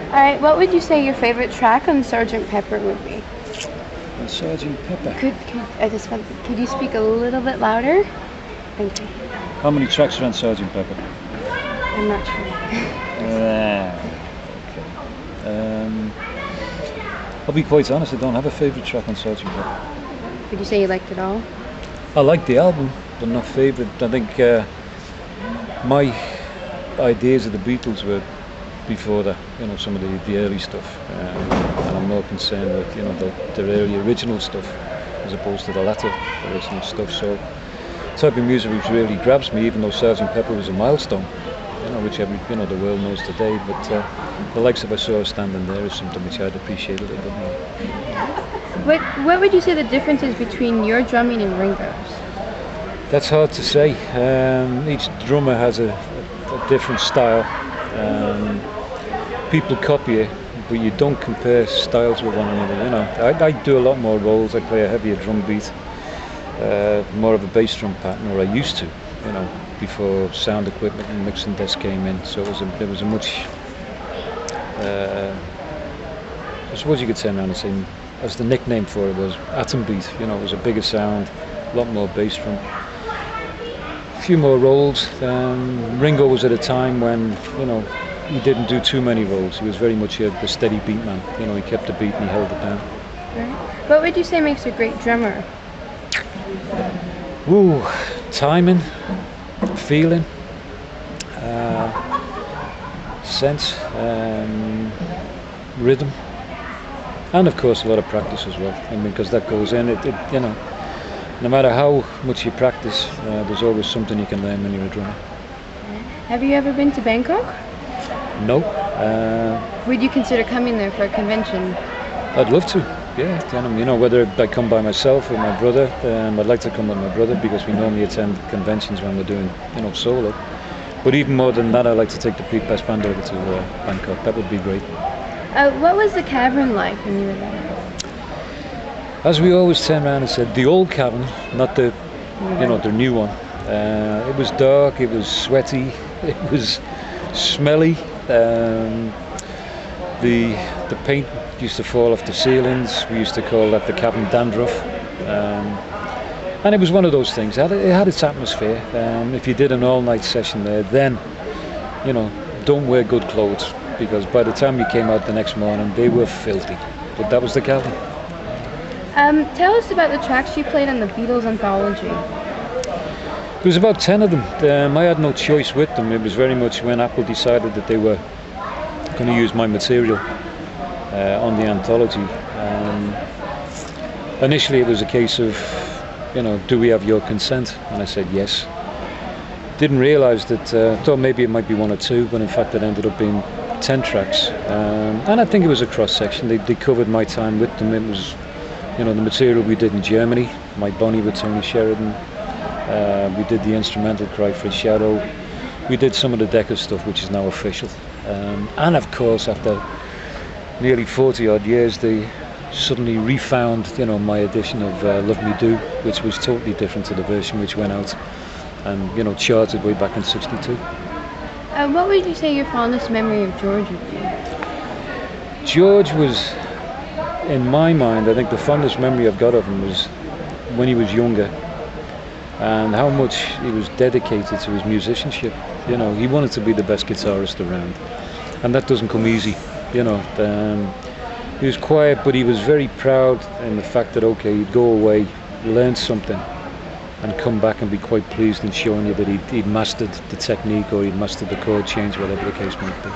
Alright, what would you say your favorite track on Sgt. Pepper would be? And Sergeant Pepper. Could you speak a little bit louder? Thank you. How many tracks are on Sergeant Pepper? I'm not sure. Okay. I'll be quite honest, I don't have a favourite track on Sergeant Pepper. Would you say you liked it all? I like the album, but not favourite. I think my ideas of the Beatles were before that, some of the early stuff, and I'm more concerned with the early original stuff as opposed to the latter original stuff. So the type of music which really grabs me, even though Sgt. Pepper was a milestone, which the world knows today, but the likes of I Saw Her Standing There is something which I'd appreciate a little bit more. What would you say the difference is between your drumming and Ringo's? That's hard to say. Each drummer has a different style. People copy it, but you don't compare styles with one another. I do a lot more rolls. I play a heavier drum beat, more of a bass drum pattern, or I used to, before sound equipment and mixing desk came in. So it was a much, I suppose you could turn around and say, as the nickname for it was, atom beat. It was a bigger sound, a lot more bass drum, a few more rolls. Ringo was at a time when, he didn't do too many rolls. He was very much the steady beat man. He kept the beat and he held it down. Right. What would you say makes a great drummer? Ooh, timing, feeling, sense, rhythm, and of course a lot of practice as well. Because that goes in. No matter how much you practice, there's always something you can learn when you're a drummer. Have you ever been to Bangkok? No. Would you consider coming there for a convention? I'd love to, yeah. Whether I come by myself or my brother, I'd like to come with my brother because we normally attend conventions when we're doing, solo. But even more than that, I'd like to take the Pete Best Band over to Bangkok. That would be great. What was the cavern like when you were there? As we always turn around and said, the old cavern, not the, the new one. It was dark, it was sweaty, it was smelly. The paint used to fall off the ceilings. We used to call that the cabin dandruff, and it was one of those things. It had its atmosphere. If you did an all-night session there, then don't wear good clothes, because by the time you came out the next morning they were filthy. But that was the cabin. Tell us about the tracks you played on the Beatles anthology. There was about 10 of them. I had no choice with them. It was very much when Apple decided that they were going to use my material on the anthology. Initially it was a case of, do we have your consent? And I said yes. Didn't realise that, thought maybe it might be one or two, but in fact it ended up being 10 tracks. And I think it was a cross-section. They covered my time with them. It was, the material we did in Germany, My Bonnie with Tony Sheridan. We did the instrumental Cry for a Shadow. We did some of the Decca stuff, which is now official. And of course, after nearly 40 odd years, they suddenly refound, my edition of Love Me Do, which was totally different to the version which went out and, charted way back in '62. What would you say your fondest memory of George would be? George was, in my mind, I think the fondest memory I've got of him was when he was younger, and how much he was dedicated to his musicianship. He wanted to be the best guitarist around, and that doesn't come easy. He was quiet, but he was very proud in the fact that, okay, he'd go away, learn something, and come back and be quite pleased in showing you that he'd mastered the technique, or he'd mastered the chord change, whatever the case might be.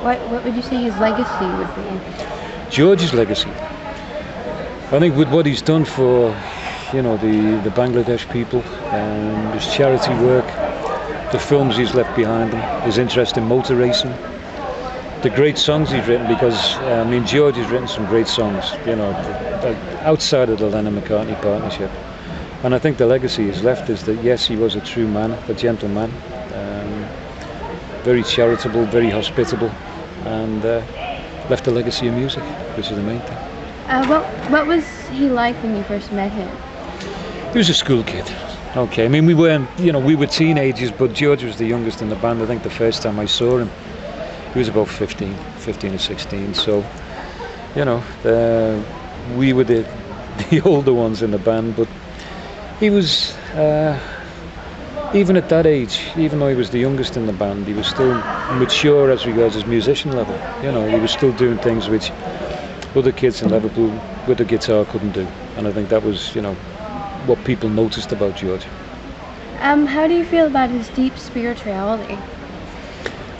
What would you say his legacy would be? George's legacy, I think, with what he's done for the Bangladesh people, his charity work, the films he's left behind him, his interest in motor racing, the great songs he's written, because George has written some great songs, outside of the Lennon-McCartney partnership. And I think the legacy he's left is that, yes, he was a true man, a gentleman, very charitable, very hospitable, and left a legacy of music, which is the main thing. What was he like when you first met him? He was a school kid. Okay, we were teenagers, but George was the youngest in the band. I think the first time I saw him, He was about 15 or 16. So, you know, we were the older ones in the band, but he was, even at that age, even though he was the youngest in the band, he was still mature as regards his musician level. You know, he was still doing things which other kids in Liverpool with a guitar couldn't do. And I think that was, you know, what people noticed about George. How do you feel about his deep spirituality?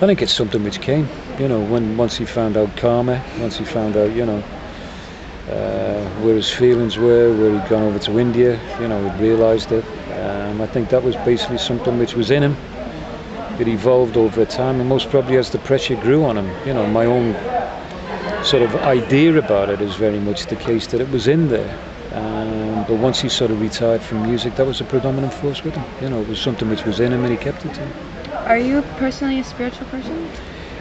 I think it's something which came, you know, once he found out karma, once he found out, you know, where his feelings were, where he'd gone over to India, you know, he'd realised it. I think that was basically something which was in him. It evolved over time, and most probably as the pressure grew on him. You know, my own sort of idea about it is very much the case that it was in there. But once he sort of retired from music, that was a predominant force with him. You know, it was something which was in him and he kept it to him. Are you personally a spiritual person?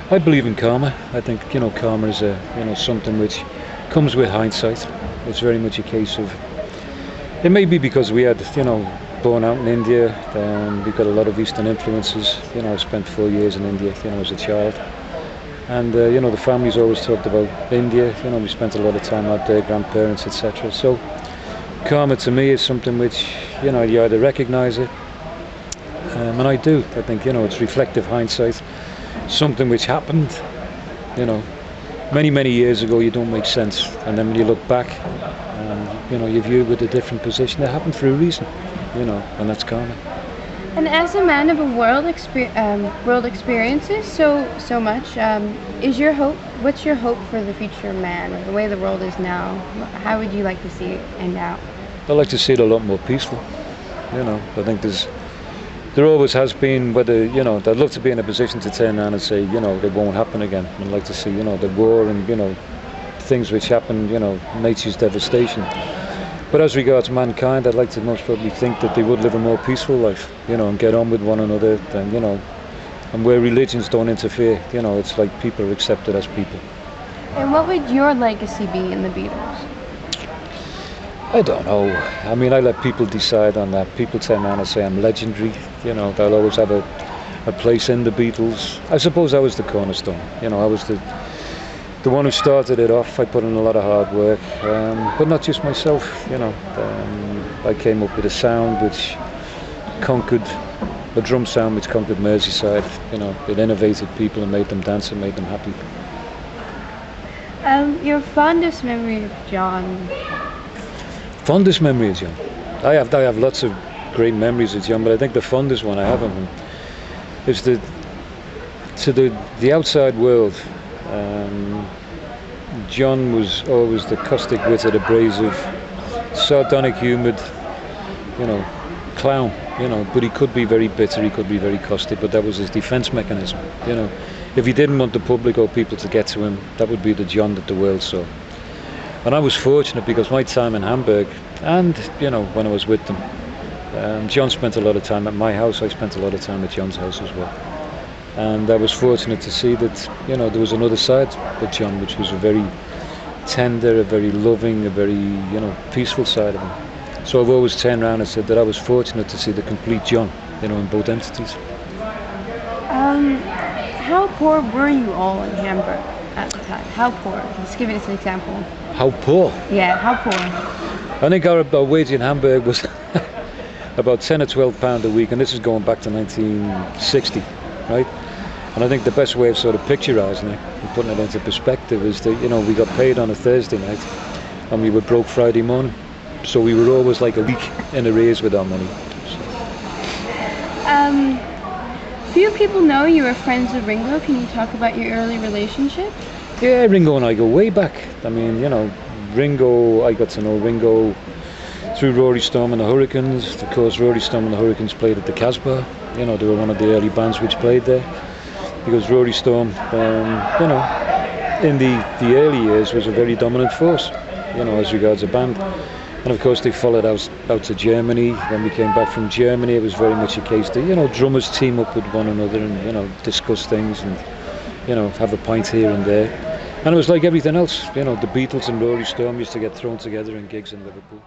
I believe in karma. I think, you know, karma is something which comes with hindsight. It's very much a case of, it may be because we had, you know, born out in India, we've got a lot of Eastern influences. You know, I spent 4 years in India, you know, as a child. And, you know, the family's always talked about India. You know, we spent a lot of time out there, grandparents, etc. So karma to me is something which, you know, you either recognise it, and I do. I think, you know, it's reflective hindsight. Something which happened, you know, many years ago, you don't make sense. And then when you look back, you know, you view it with a different position. It happened for a reason, you know, and that's karma. And as a man of a world experiences so much, what's your hope for the future man, or the way the world is now? How would you like to see it end out? I'd like to see it a lot more peaceful. You know, I think there always has been, whether, you know, I'd love to be in a position to turn around and say, you know, it won't happen again. I'd like to see, you know, the war and, you know, things which happen, you know, nature's devastation. But as regards mankind, I'd like to most probably think that they would live a more peaceful life, you know, and get on with one another, and, you know, and where religions don't interfere, you know, it's like people are accepted as people. And what would your legacy be in the Beatles? I don't know. I mean, I let people decide on that. People turn around and say I'm legendary, you know, they'll always have a place in the Beatles. I suppose I was the cornerstone, you know, I was the one who started it off. I put in a lot of hard work, but not just myself, you know. I came up with a sound which conquered, a drum sound which conquered Merseyside. You know, it innovated people and made them dance and made them happy. Your fondest memory of John? Fondest memory of John? I have lots of great memories of John, but I think the fondest one I have of him is to the outside world. John was always the caustic-witted, abrasive, sardonic-humoured, you know, clown, you know, but he could be very bitter, he could be very caustic, but that was his defence mechanism, you know. If he didn't want the public or people to get to him, that would be the John that the world saw. And I was fortunate because my time in Hamburg, and, you know, when I was with them, John spent a lot of time at my house, I spent a lot of time at John's house as well. And I was fortunate to see that, you know, there was another side of John, which was a very tender, a very loving, a very, you know, peaceful side of him. So I've always turned around and said that I was fortunate to see the complete John, you know, in both entities. How poor were you all in Hamburg at the time? How poor? Just give us an example. How poor? Yeah, how poor? I think our wage in Hamburg was about 10 or 12 pound a week, and this is going back to 1960. Right? And I think the best way of sort of picturising it and putting it into perspective is that, you know, we got paid on a Thursday night and we were broke Friday morning. So we were always like a week in arrears with our money. Few people know you were friends with Ringo. Can you talk about your early relationship? Yeah, Ringo and I go way back. I mean, you know, I got to know Ringo through Rory Storm and the Hurricanes. Of course, Rory Storm and the Hurricanes played at the Casbah. You know, they were one of the early bands which played there, because Rory Storm, you know, in the early years was a very dominant force, you know, as regards a band. And of course they followed out to Germany. When we came back from Germany, it was very much a case that, you know, drummers team up with one another and, you know, discuss things and, you know, have a pint here and there. And it was like everything else, you know, the Beatles and Rory Storm used to get thrown together in gigs in Liverpool.